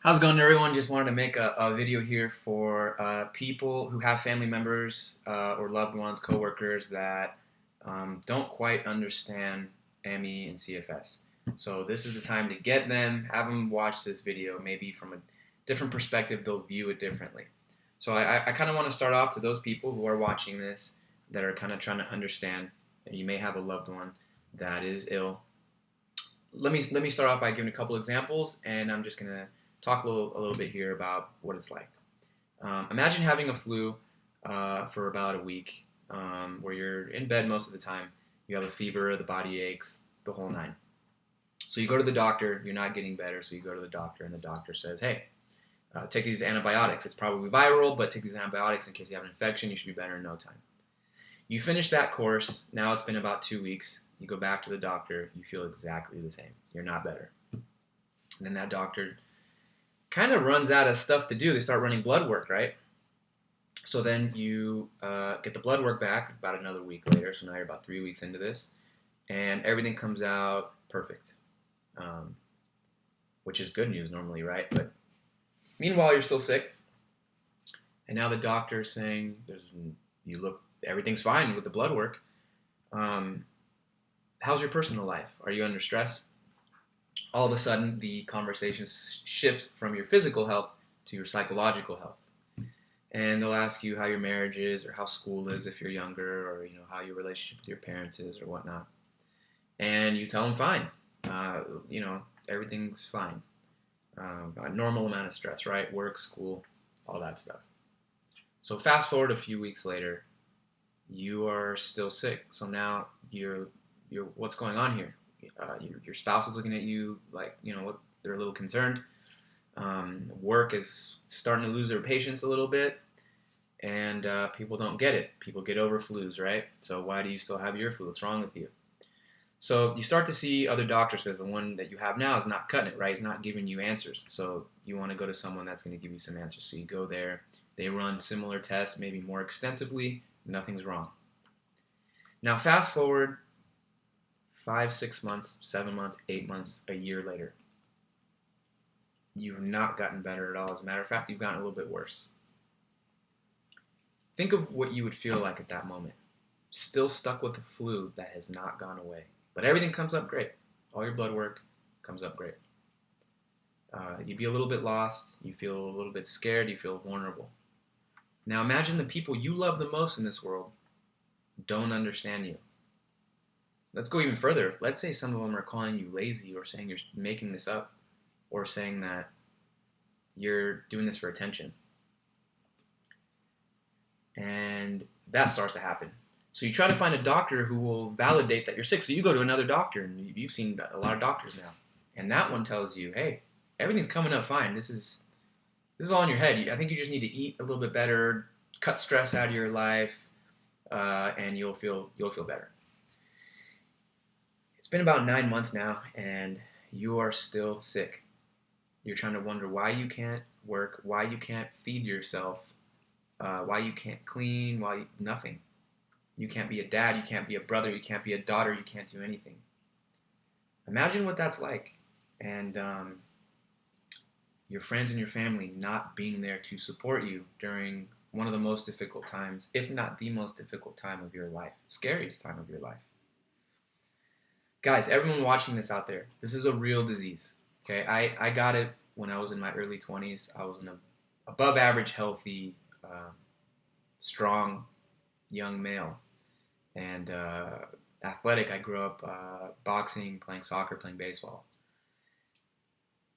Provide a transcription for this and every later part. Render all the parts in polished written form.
How's it going, everyone? Just wanted to make a video here for people who have family members or loved ones, coworkers that don't quite understand ME and CFS. So this is the time to get them, have them watch this video. Maybe from a different perspective, they'll view it differently. So I kind of want to start off to those people who are watching this that are kind of trying to understand that you may have a loved one that is ill. Let me start off by giving a couple examples, and I'm just gonna talk a little bit here about what it's like. Imagine having a flu for about a week, where you're in bed most of the time. You have a fever, the body aches, the whole nine. So you go to the doctor. You're not getting better, so you go to the doctor, and the doctor says, "Hey, take these antibiotics. It's probably viral, but take these antibiotics in case you have an infection. You should be better in no time." You finish that course. Now it's been about 2 weeks. You go back to the doctor. You feel exactly the same. You're not better. And then that doctor kind of runs out of stuff to do. They start running blood work, right? So then you get the blood work back about another week later. So now you're about 3 weeks into this, and everything comes out perfect, which is good news normally, right? But meanwhile, you're still sick, and now the doctor is saying, everything's fine with the blood work. How's your personal life? Are you under stress? All of a sudden, the conversation shifts from your physical health to your psychological health. And they'll ask you how your marriage is, or how school is if you're younger, or how your relationship with your parents is, or whatnot. And you tell them fine. Everything's fine. A normal amount of stress, right? Work, school, all that stuff. So fast forward a few weeks later, you are still sick. So now you're what's going on here? Your spouse is looking at you like, they're a little concerned. Work is starting to lose their patience a little bit, and people don't get it. People get over flus, right? So why do you still have your flu? What's wrong with you? So you start to see other doctors because the one that you have now is not cutting it, right? He's not giving you answers. So you want to go to someone that's going to give you some answers. So you go there. They run similar tests, maybe more extensively. Nothing's wrong. Now fast forward 5, 6 months, 7 months, 8 months, a year later. You've not gotten better at all. As a matter of fact, you've gotten a little bit worse. Think of what you would feel like at that moment. Still stuck with the flu that has not gone away. But everything comes up great. All your blood work comes up great. You'd be a little bit lost. You feel a little bit scared. You feel vulnerable. Now imagine the people you love the most in this world don't understand you. Let's go even further. Let's say some of them are calling you lazy, or saying you're making this up, or saying that you're doing this for attention. And that starts to happen. So you try to find a doctor who will validate that you're sick. So you go to another doctor, and you've seen a lot of doctors now. And that one tells you, hey, everything's coming up fine. This is all in your head. I think you just need to eat a little bit better, cut stress out of your life, and you'll feel better. It's been about 9 months now, and you are still sick. You're trying to wonder why you can't work, why you can't feed yourself, why you can't clean, nothing. You can't be a dad, you can't be a brother, you can't be a daughter, you can't do anything. Imagine what that's like, and your friends and your family not being there to support you during one of the most difficult times, if not the most difficult time of your life, scariest time of your life. Guys, everyone watching this out there, this is a real disease. Okay, I got it when I was in my early 20s. I was an above average, healthy, strong young male, and athletic. I grew up boxing, playing soccer, playing baseball.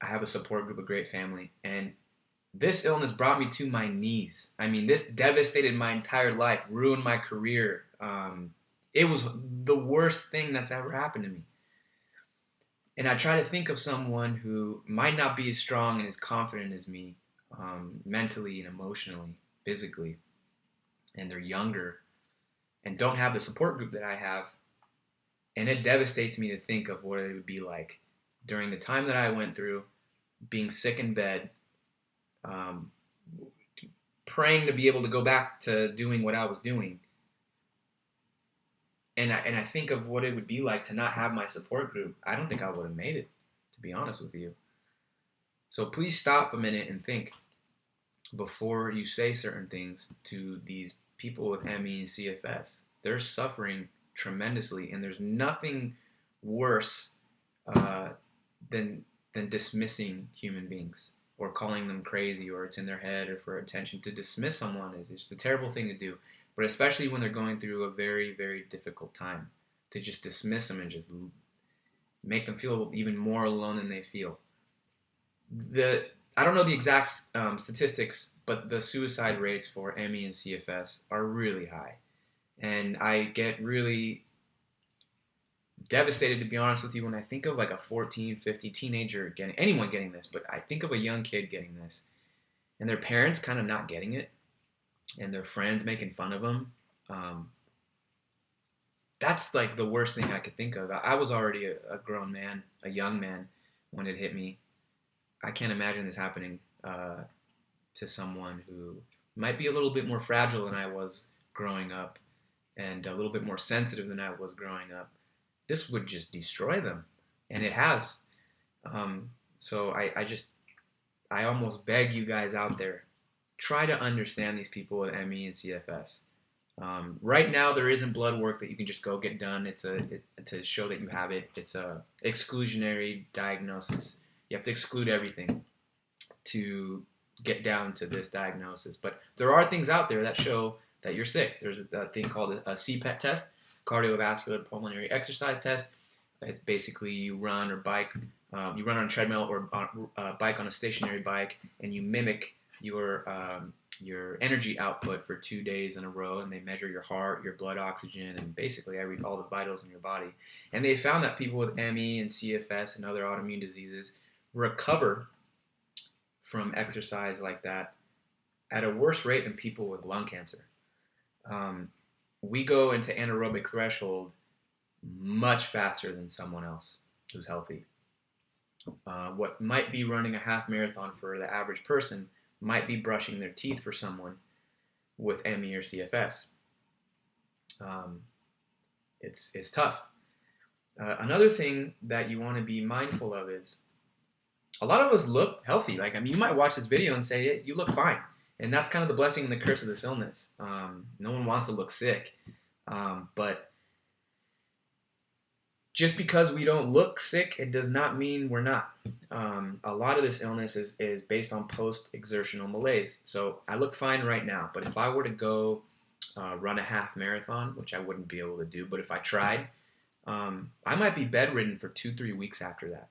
I have a support group, a great family, and this illness brought me to my knees. I mean, this devastated my entire life, ruined my career. It was the worst thing that's ever happened to me. And I try to think of someone who might not be as strong and as confident as me, mentally and emotionally, physically, and they're younger and don't have the support group that I have. And it devastates me to think of what it would be like during the time that I went through, being sick in bed, praying to be able to go back to doing what I was doing. And I think of what it would be like to not have my support group. I don't think I would have made it, to be honest with you. So please stop a minute and think before you say certain things to these people with ME and CFS. They're suffering tremendously, and there's nothing worse uh, than dismissing human beings or calling them crazy, or it's in their head, or for attention. To dismiss someone is just a terrible thing to do, but especially when they're going through a very, very difficult time, to just dismiss them and just make them feel even more alone than they feel. I don't know the exact statistics, but the suicide rates for ME and CFS are really high, and I get really devastated, to be honest with you, when I think of like a 14, 50 teenager getting, anyone getting this, but I think of a young kid getting this, and their parents kind of not getting it, and their friends making fun of them. That's like the worst thing I could think of. I was already a grown man, a young man, when it hit me. I can't imagine this happening to someone who might be a little bit more fragile than I was growing up, and a little bit more sensitive than I was growing up. This would just destroy them, and it has. So I almost beg you guys out there, try to understand these people with ME and CFS. Right now, there isn't blood work that you can just go get done. To show that you have it. It's a exclusionary diagnosis. You have to exclude everything to get down to this diagnosis. But there are things out there that show that you're sick. There's a thing called a CPET test, cardiovascular pulmonary exercise test. It's basically you run or bike, you run on a treadmill or bike on a stationary bike, and you mimic your energy output for 2 days in a row, and they measure your heart, your blood oxygen, and basically all the vitals in your body. And they found that people with ME and CFS and other autoimmune diseases recover from exercise like that at a worse rate than people with lung cancer. We go into anaerobic threshold much faster than someone else who's healthy. What might be running a half marathon for the average person might be brushing their teeth for someone with ME or CFS. It's tough. Another thing that you want to be mindful of is a lot of us look healthy. Like, I mean, you might watch this video and say, hey, you look fine. And that's kind of the blessing and the curse of this illness. No one wants to look sick. But just because we don't look sick, it does not mean we're not. A lot of this illness is based on post-exertional malaise. So I look fine right now, but if I were to go run a half marathon, which I wouldn't be able to do, but if I tried, I might be bedridden for 2-3 weeks after that,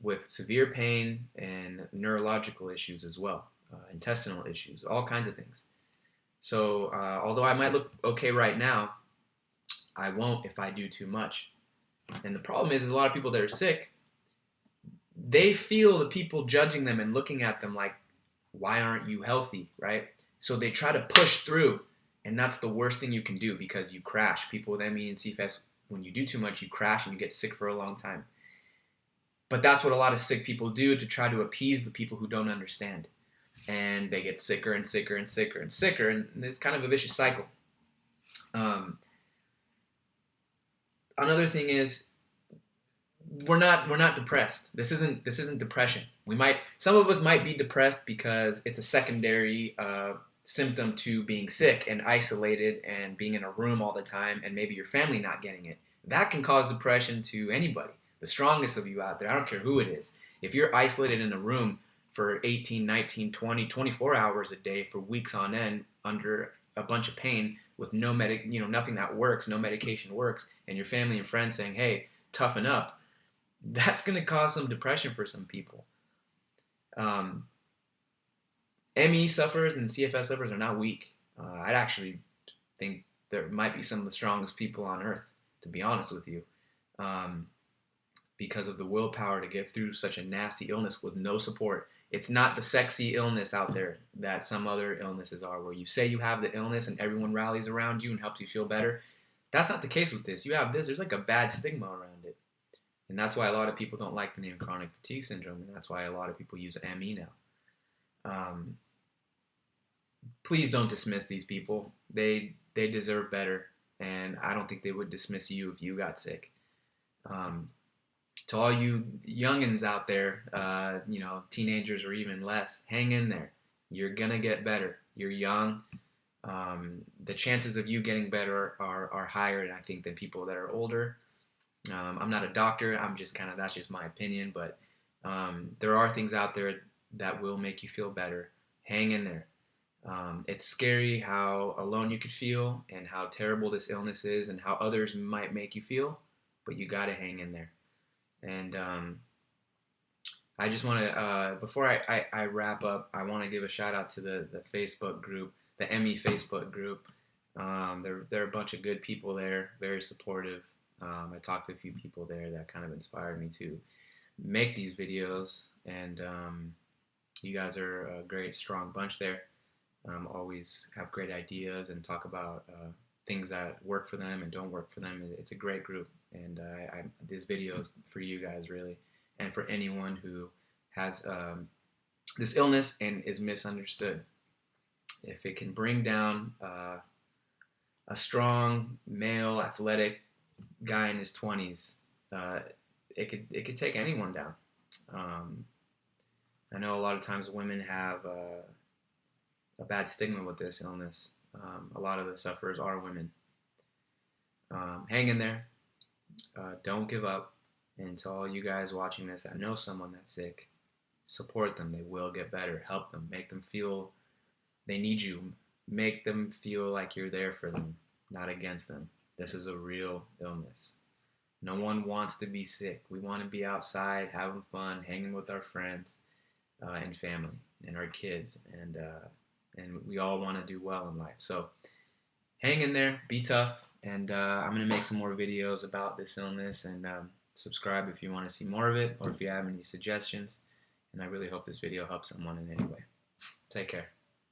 with severe pain and neurological issues as well, intestinal issues, all kinds of things. So although I might look okay right now, I won't if I do too much. And the problem is a lot of people that are sick, they feel the people judging them and looking at them like, why aren't you healthy, right? So they try to push through, and that's the worst thing you can do because you crash. People with ME and CFS, when you do too much, you crash and you get sick for a long time. But that's what a lot of sick people do to try to appease the people who don't understand. And they get sicker and sicker and sicker and sicker, and it's kind of a vicious cycle. Another thing is, we're not depressed. This isn't depression. Some of us might be depressed because it's a secondary symptom to being sick and isolated and being in a room all the time, and maybe your family not getting it. That can cause depression to anybody, the strongest of you out there. I don't care who it is. If you're isolated in a room for 18, 19, 20, 24 hours a day for weeks on end under a bunch of pain with nothing that works, no medication works, and your family and friends saying, hey, toughen up, that's going to cause some depression for some people. ME sufferers and CFS sufferers are not weak. I'd actually think there might be some of the strongest people on earth, to be honest with you, because of the willpower to get through such a nasty illness with no support. It's not the sexy illness out there that some other illnesses are, where you say you have the illness and everyone rallies around you and helps you feel better. That's not the case with this. You have this, there's like a bad stigma around it. And that's why a lot of people don't like the name chronic fatigue syndrome, and that's why a lot of people use ME now. Please don't dismiss these people. They deserve better, and I don't think they would dismiss you if you got sick. To all you youngins out there, teenagers or even less, hang in there. You're gonna get better. You're young. The chances of you getting better are higher, I think, than people that are older. I'm not a doctor. That's just my opinion, but there are things out there that will make you feel better. Hang in there. It's scary how alone you could feel and how terrible this illness is and how others might make you feel, but you got to hang in there. And I just want to, before I wrap up, I want to give a shout out to the Facebook group, the ME Facebook group. There are a bunch of good people there, very supportive. I talked to a few people there that kind of inspired me to make these videos, and you guys are a great, strong bunch there. Always have great ideas and talk about things that work for them and don't work for them. It's a great group, and this video is for you guys, really, and for anyone who has this illness and is misunderstood. If it can bring down a strong, male, athletic guy in his 20s, it could take anyone down. I know a lot of times women have a bad stigma with this illness. A lot of the sufferers are women. Hang in there. Don't give up. And to all you guys watching this that know someone that's sick, support them. They will get better. Help them. Make them feel they need you. Make them feel like you're there for them, not against them. This is a real illness. No one wants to be sick. We want to be outside, having fun, hanging with our friends and family and our kids. And we all want to do well in life. So hang in there. Be tough. And I'm going to make some more videos about this illness, and subscribe if you want to see more of it or if you have any suggestions. And I really hope this video helps someone in any way. Take care.